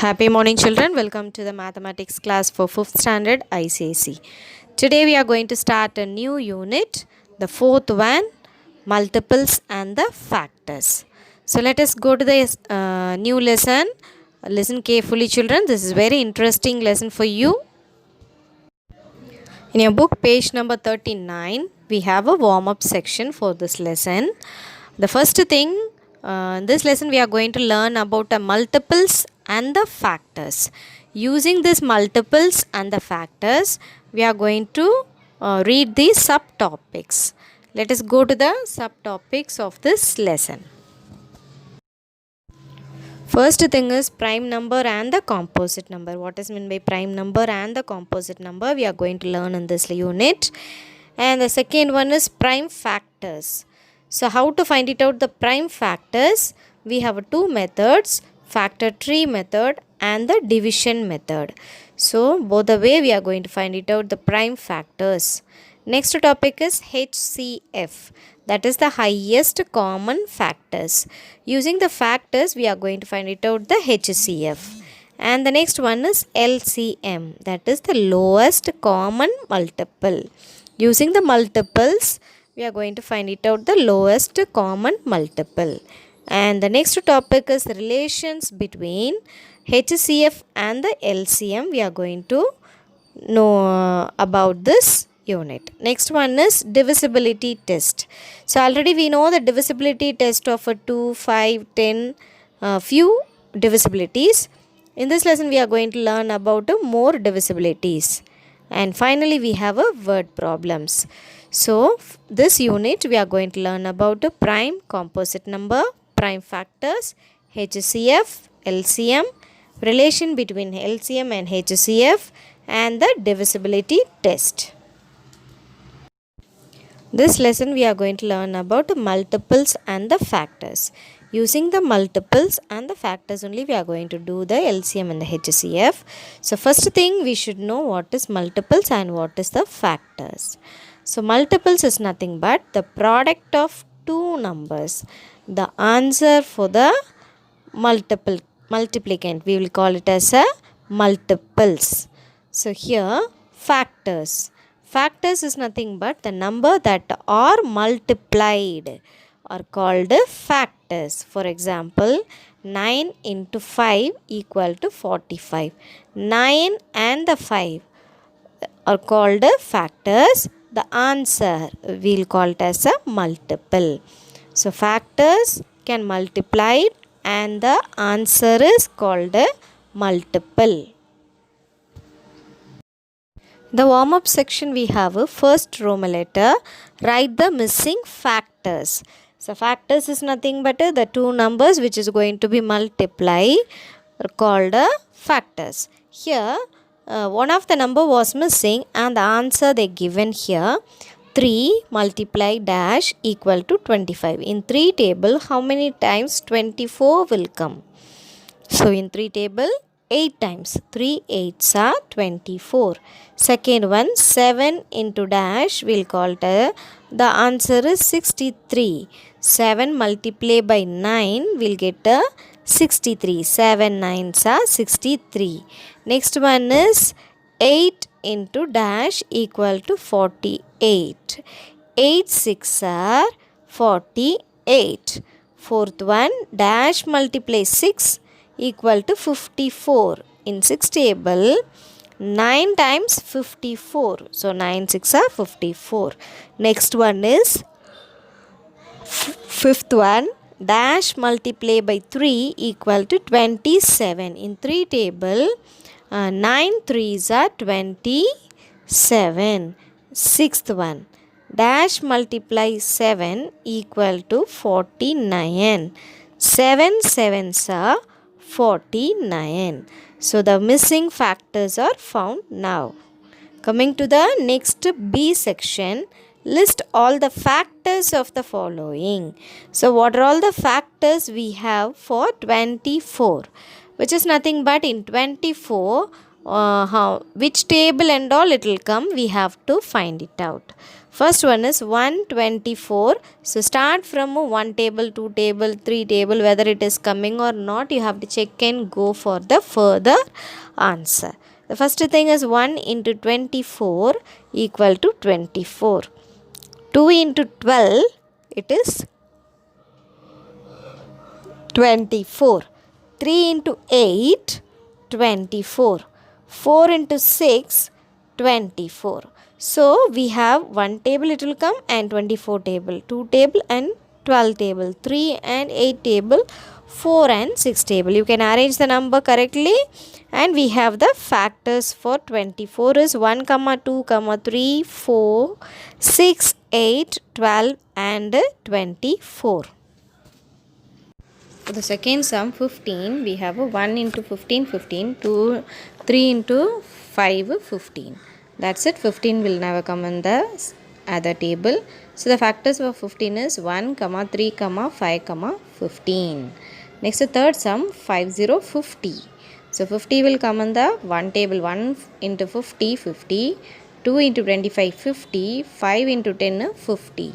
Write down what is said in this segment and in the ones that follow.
Happy morning, children. Welcome to the mathematics class for 5th standard ICSE. Today we are going to start a new unit, the fourth one, multiples and the factors. So let us go to the new lesson. Listen carefully, children. This is very interesting lesson for you. In your book, page number 39, we have a warm-up section for this lesson. The first thing, in this lesson we are going to learn about the multiples and the factors. Using these multiples and the factors, we are going to read the subtopics. Let us go to the subtopics of this lesson. First thing is prime number and the composite number. What is meant by prime number and the composite number? We are going to learn in this unit. And the second one is prime factors. So how to find it out the prime factors? We have two methods, factor tree method and the division method. So both the way we are going to find it out the prime factors. Next topic is HCF. That is the highest common factors. Using the factors we are going to find it out the HCF. And the next one is LCM. That is the lowest common multiple. Using the multiples we are going to find it out the lowest common multiple. And the next topic is relations between HCF and the LCM. We are going to know about this unit. Next one is divisibility test. So already we know the divisibility test of a 2, 5, 10, few divisibilities. In this lesson we are going to learn about more divisibilities. And finally we have a word problems. So this unit we are going to learn about the prime composite number, prime factors, HCF, LCM, relation between LCM and HCF, and the divisibility test. This lesson we are going to learn about the multiples and the factors. Using the multiples and the factors only we are going to do the LCM and the HCF. So first thing we should know what is multiples and what is the factors. So multiples is nothing but the product of two numbers. The answer for the multiplicand, we will call it as a multiples. So here factors. Factors is nothing but the number that are multiplied are called factors. For example, 9 into 5 equal to 45. 9 and the 5 are called factors. The answer we will call it as a multiple. So factors can multiply and the answer is called a multiple. The warm-up section we have a first Roman letter. Write the missing factors. So factors is nothing but the two numbers which is going to be multiplied are called factors. Here one of the number was missing and the answer they given here 3 multiply dash equal to 25. In 3 table how many times 24 will come? So in 3 table 8 times. 3 8s are 24. Second one 7 into dash we'll call it the answer is 63. 7 multiplied by 9 we'll get a 63. 7 9s are 63. Next one is 8 into dash equal to 48. 8 6 are 48. Fourth one dash multiply 6 equal to 54. In 6 table 9 times 54. So 9 6 are 54. Next one is fifth one dash multiply by 3 equal to 27. In 3 table 9 3s are 27. Sixth one dash multiply 7 equal to 49. 7 7s are 49. So the missing factors are found now. Coming to the next B section, list all the factors of the following. So what are all the factors we have for 24? Which is nothing but in 24 which table and all it will come, we have to find it out. First one is 124. So start from 1 table, 2 table, 3 table, whether it is coming or not, you have to check and go for the further answer. The first thing is 1 into 24 equal to 24. 2 into 12, it is 24. 3 into 8, 24. 4 into 6, 24. So we have 1 table it will come and 24 table, 2 table and 12 table, 3 and 8 table, 4 and 6 table. You can arrange the number correctly, and we have the factors for 24 is 1, 2, 3, 4, 6, 8, 12 and 24. For the second sum 15, we have a 1 into 15, 15, 2, 3 into 5, 15. That's it. 15 will never come in the other table. So the factors for 15 is 1, 3, 5, 15. Next, the third sum 50, 50. So 50 will come in the 1 table. 1 into 50, 50. 2 into 25, 50. 5 into 10, 50.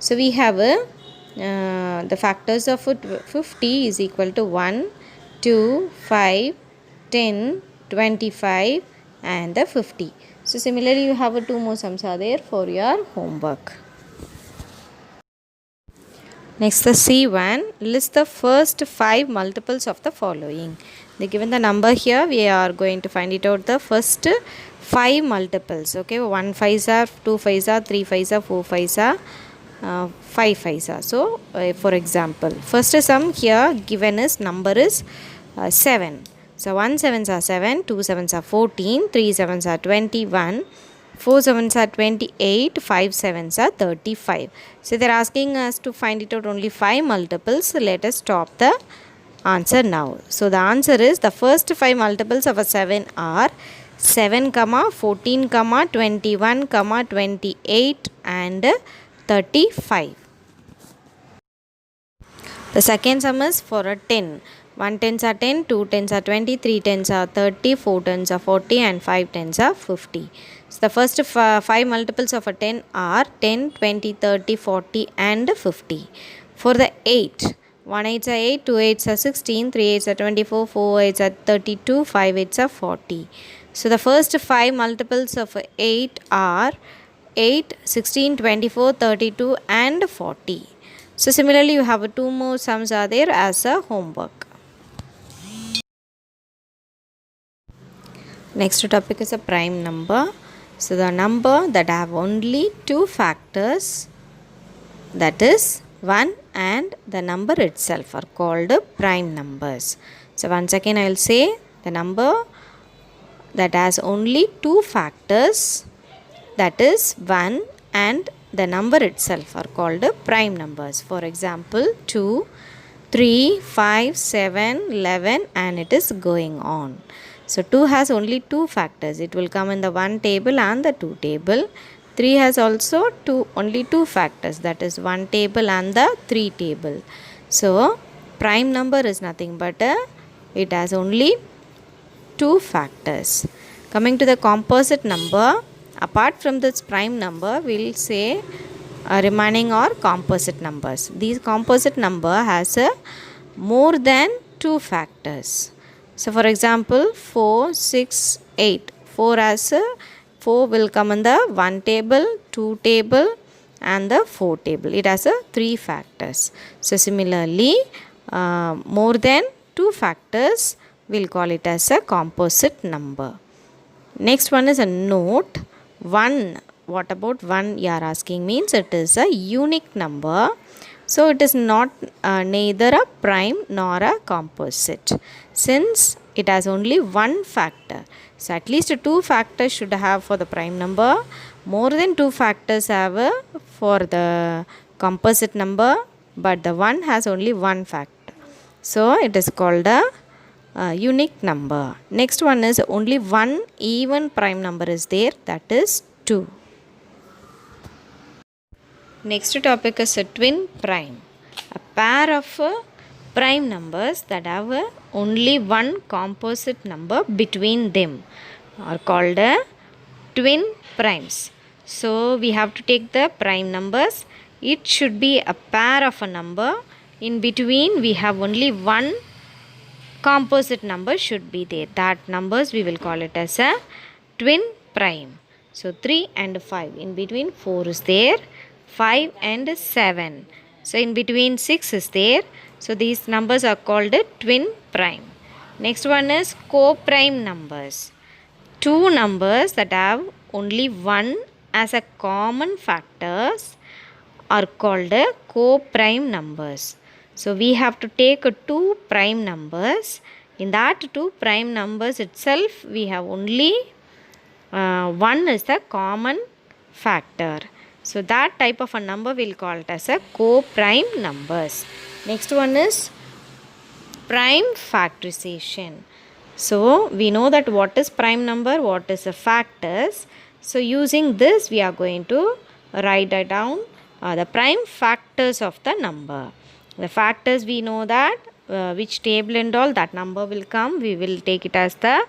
So we have the factors of 50 is equal to 1, 2, 5, 10, 25 and the 50. So similarly you have 2 more sums are there for your homework. Next, the C1, list the first 5 multiples of the following. They given the number here, we are going to find it out the first 5 multiples. Okay, 1 5s are, 2 5s are, 3 5s are, 4 5s are, 5 5s are. So for example, first sum here given is number is 7. So 1 7s are 7, 2 7s are 14, 3 7s are 21, 4 7s are 28, 5 7s are 35. So they are asking us to find it out only 5 multiples. So let us stop the answer now. So the answer is the first 5 multiples of a 7 are 7, 14, 21, 28 and 35. The second sum is for a 10. 1 tens are 10, 2 tens are 20, 3 tens are 30, 4 tens are 40 and 5 tens are 50. So the first 5 multiples of a 10 are 10, 20, 30, 40 and 50. For the 8, 1 8s are 8, 2 8s are 16, 3 8s are 24, 4 8s are 32, 5 8s are 40. So the first 5 multiples of 8 are 8, 16, 24, 32 and 40. So similarly you have 2 more sums are there as a homework. Next topic is a prime number. So the number that have only 2 factors, that is 1 and the number itself, are called prime numbers. So once again I will say the number that has only 2 factors, that is 1 and the number itself, are called prime numbers. For example 2, 3, 5, 7, 11 and it is going on. So 2 has only 2 factors. It will come in the 1 table and the 2 table. 3 has also only 2 factors, that is 1 table and the 3 table. So prime number is nothing but it has only 2 factors. Coming to the composite number, apart from this prime number, we will say remaining are composite numbers. These composite number has more than 2 factors. So for example 4, 6, 8. 4 has 4 will come in the 1 table, 2 table and the 4 table. It has 3 factors. So similarly more than 2 factors, we'll call it as a composite number. Next one is a note. 1. What about 1 you are asking? Means it is a unique number. So it is not neither a prime nor a composite, since it has only 1 factor. So at least 2 factors should have for the prime number. More than 2 factors have for the composite number, but the 1 has only 1 factor. So it is called a unique number. Next one is only 1 even prime number is there, that is 2. Next topic is a twin prime. A pair of prime numbers that have only one composite number between them are called twin primes. So we have to take the prime numbers. It should be a pair of a number. In between we have only one composite number should be there. That numbers we will call it as a twin prime. So 3 and 5. In between 4 is there. 5 and 7. So in between 6 is there. So these numbers are called twin prime. Next one is co-prime numbers. Two numbers that have only one as a common factors are called co-prime numbers. So we have to take two prime numbers. In that two prime numbers itself we have only one is the common factor. So that type of a number we'll call it as a co-prime numbers. Next one is prime factorization. So we know that what is prime number, what is the factors. So using this we are going to write it down the prime factors of the number. The factors we know that which table and all that number will come, we will take it as the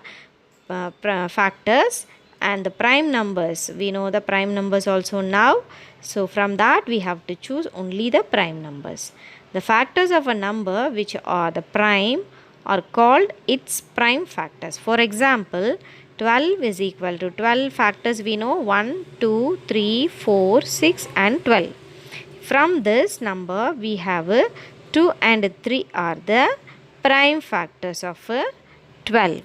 factors. And the prime numbers, we know the prime numbers also now. So from that we have to choose only the prime numbers. The factors of a number which are the prime are called its prime factors. For example, 12 is equal to 12 factors we know 1, 2, 3, 4, 6 and 12. From this number we have 2 and 3 are the prime factors of 12.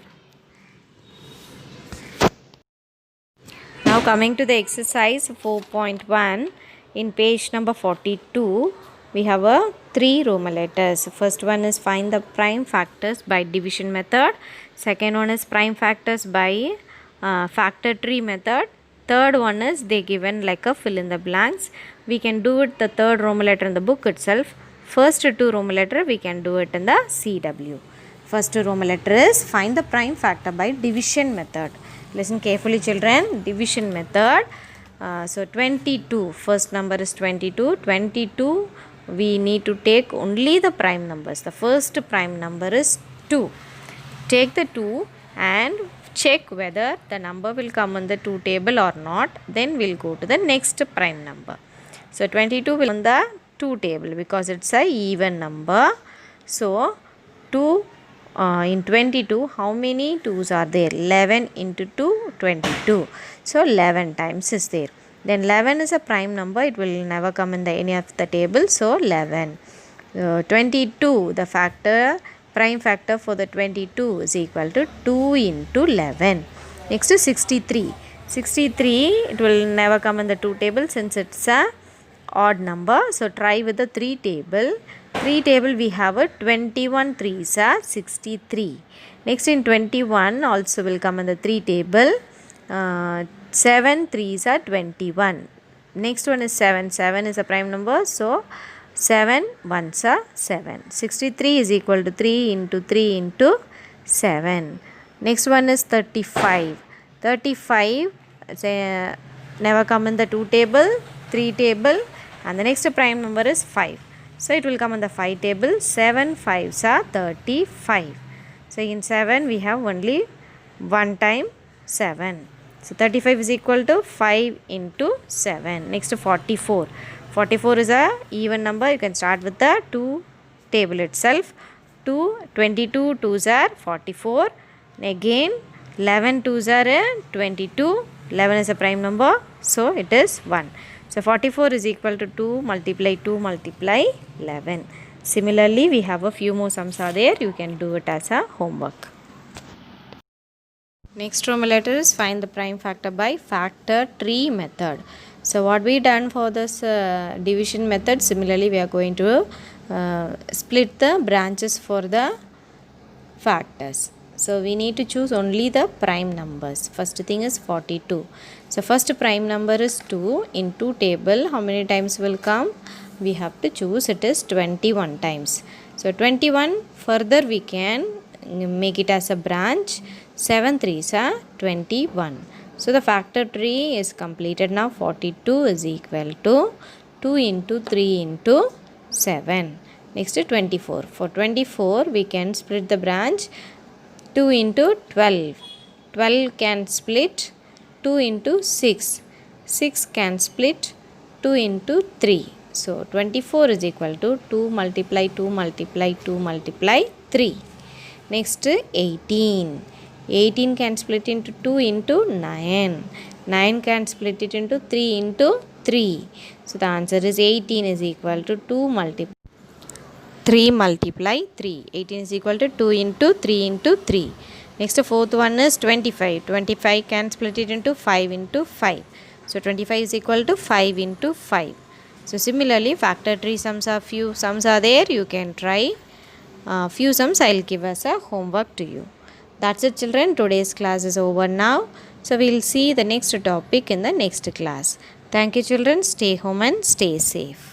Now coming to the exercise 4.1, in page number 42 we have 3 Roman letters. First one is find the prime factors by division method. Second one is prime factors by factor tree method. Third one is they given like a fill in the blanks. We can do it the third Roman letter in the book itself. First two Roman letter we can do it in the CW. First Roman letter is find the prime factor by division method. Listen carefully children. Division method. So 22, first number is 22. 22 we need to take only the prime numbers. The first prime number is 2. Take the 2 and check whether the number will come on the 2 table or not. Then we'll go to the next prime number. So 22 will on the 2 table because it's a even number. So 2 in 22, how many 2's are there? 11 into 2, 22. So 11 times is there. Then 11 is a prime number. It will never come in the any of the table. So 11. 22, the factor, prime factor for the 22 is equal to 2 into 11. Next is 63. 63, it will never come in the 2 table since it's a odd number. So try with the 3 table. 3 table we have a 21 3s are 63. Next in 21 also will come in the 3 table. 7 3s are 21. Next one is 7. 7 is a prime number. So 7 1s are 7. 63 is equal to 3 into 3 into 7. Next one is 35. 35 never come in the 2 table, 3 table, and the next prime number is 5. So it will come in the 5 table. 7 5s are 35. So in 7 we have only 1 time 7. So 35 is equal to 5 into 7. Next 44. 44 is a even number. You can start with the 2 table itself. 2, 22 2s are 44. Again 11 2s are 22. 11 is a prime number. So it is 1. So 44 is equal to 2 multiply 2 multiply 11. Similarly, we have a few more sums are there. You can do it as a homework. Next Roman letter is find the prime factor by factor tree method. So what we done for this division method, similarly we are going to split the branches for the factors. So we need to choose only the prime numbers. First thing is 42. So first prime number is 2. In 2 table, how many times will come? We have to choose it is 21 times. So 21 further we can make it as a branch. 7 3s are 21. So the factor tree is completed now. 42 is equal to 2 into 3 into 7. Next 24. For 24 we can split the branch 2 into 12. 12 can split 2 into 6. 6 can split 2 into 3. So 24 is equal to 2 multiply 2 multiply 2 multiply 3. Next 18. 18 can split into 2 into 9. 9 can split it into 3 into 3. So the answer is 18 is equal to 2 multiply 3 multiply 3. 18 is equal to 2 into 3 into 3. Next fourth one is 25. 25 can split it into 5 into 5. So 25 is equal to 5 into 5. So similarly factor tree sums are few sums are there. You can try few sums. I'll give as a homework to you. That's it children. Today's class is over now. So we'll see the next topic in the next class. Thank you children. Stay home and stay safe.